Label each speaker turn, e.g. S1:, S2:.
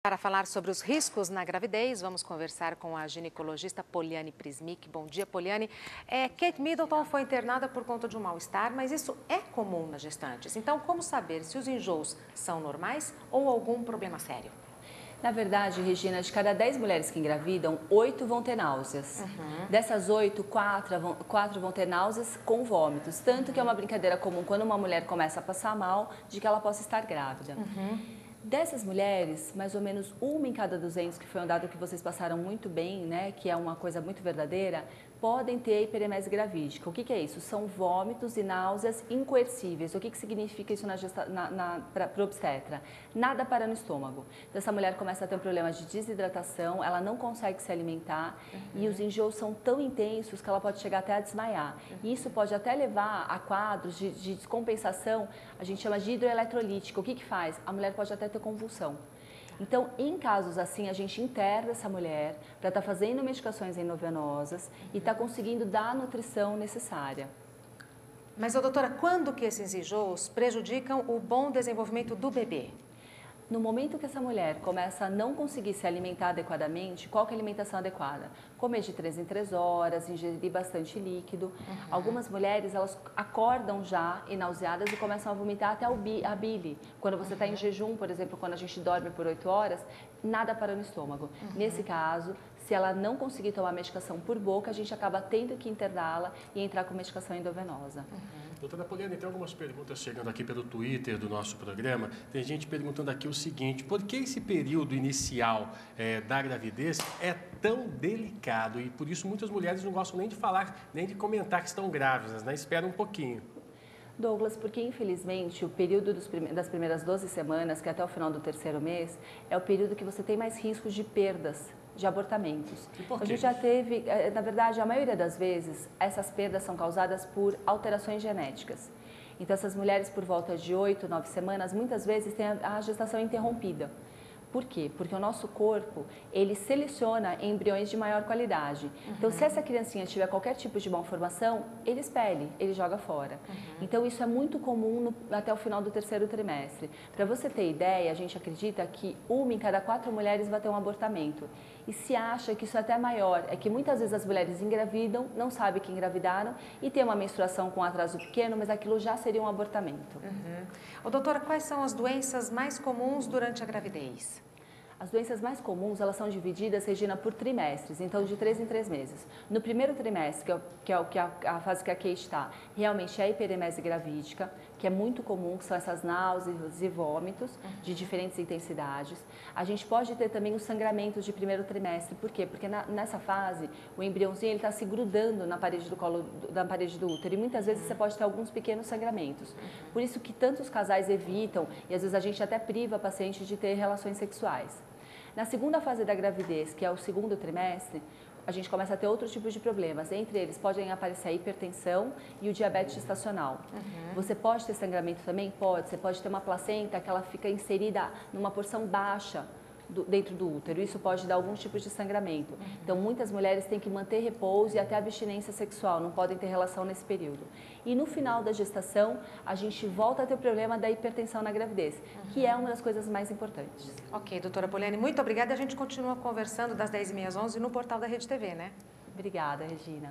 S1: Para falar sobre os riscos na gravidez, vamos conversar com a ginecologista Poliane Prismic. Bom dia, Poliane. Kate Middleton foi internada por conta de um mal-estar, mas isso é comum nas gestantes. Então, como saber se os enjoos são normais ou algum problema sério?
S2: Na verdade, Regina, de cada 10 mulheres que engravidam, 8 vão ter náuseas. Dessas 8, 4 vão ter náuseas com vômitos. Tanto que é uma brincadeira comum quando uma mulher começa a passar mal, de que ela possa estar grávida. Dessas mulheres, mais ou menos 1 em cada 200, que foi um dado que vocês passaram muito bem, né, que é uma coisa muito verdadeira, podem ter hiperemese gravídica. O que é isso? São vômitos e náuseas incoercíveis. O que significa isso para o obstetra? Nada para no estômago. Então, essa mulher começa a ter um problema de desidratação, ela não consegue se alimentar e os enjoos são tão intensos que ela pode chegar até a desmaiar. E isso pode até levar a quadros de descompensação, a gente chama de hidroeletrolítica. O que faz? A mulher pode até ter convulsão. Então, em casos assim, a gente interna essa mulher para estar fazendo medicações endovenosas e estar conseguindo dar a nutrição necessária.
S1: Mas, doutora, quando que esses enjoos prejudicam o bom desenvolvimento do bebê?
S2: No momento que essa mulher começa a não conseguir se alimentar adequadamente, qual que é a alimentação adequada? Comer de 3 em 3 horas, ingerir bastante líquido. Algumas mulheres, elas acordam já e nauseadas e começam a vomitar até a bile. Quando você está em jejum, por exemplo, quando a gente dorme por 8 horas, nada para no estômago. Nesse caso, se ela não conseguir tomar medicação por boca, a gente acaba tendo que interná-la e entrar com medicação endovenosa.
S3: Doutora Poliane, tem algumas perguntas chegando aqui pelo Twitter do nosso programa. Tem gente perguntando aqui o seguinte: por que esse período inicial da gravidez é tão delicado? E por isso muitas mulheres não gostam nem de falar, nem de comentar que estão grávidas, né? Esperam um pouquinho.
S2: Douglas, porque infelizmente o período das primeiras 12 semanas, que é até o final do 3º mês, é o período que você tem mais riscos de perdas, de abortamentos.
S3: E por quê?
S2: A gente já teve, na verdade, a maioria das vezes, essas perdas são causadas por alterações genéticas. Então, essas mulheres, por volta de 8, 9 semanas, muitas vezes têm a gestação interrompida. Por quê? Porque o nosso corpo, ele seleciona embriões de maior qualidade. Então, se essa criancinha tiver qualquer tipo de malformação, ele expele, ele joga fora. Então, isso é muito comum até o final do 3º trimestre. Para você ter ideia, a gente acredita que 1 em cada 4 mulheres vai ter um abortamento. E se acha que isso é até maior, é que muitas vezes as mulheres engravidam, não sabem que engravidaram e tem uma menstruação com atraso pequeno, mas aquilo já seria um abortamento.
S1: Ô, doutora, quais são as doenças mais comuns durante a gravidez?
S2: As doenças mais comuns, elas são divididas, Regina, por trimestres, então de 3 em 3 meses. No primeiro trimestre, que é a fase que a Kate está, realmente é a hiperemese gravídica, que é muito comum, que são essas náuseas e vômitos de diferentes intensidades. A gente pode ter também os sangramentos de primeiro trimestre, por quê? Porque nessa fase, o embriãozinho está se grudando na parede do colo, na parede do útero, e muitas vezes você pode ter alguns pequenos sangramentos. Por isso que tantos casais evitam, e às vezes a gente até priva a paciente de ter relações sexuais. Na segunda fase da gravidez, que é o 2º trimestre, a gente começa a ter outros tipos de problemas. Entre eles, podem aparecer a hipertensão e o diabetes gestacional. Você pode ter sangramento também? Pode. Você pode ter uma placenta que ela fica inserida numa porção baixa dentro do útero. Isso pode dar alguns tipos de sangramento. Então, muitas mulheres têm que manter repouso e até abstinência sexual, não podem ter relação nesse período. E no final da gestação, a gente volta a ter o problema da hipertensão na gravidez, que é uma das coisas mais importantes.
S1: Ok, doutora Poliane, muito obrigada. A gente continua conversando das 10h30 às 11h no portal da Rede TV, né?
S2: Obrigada, Regina.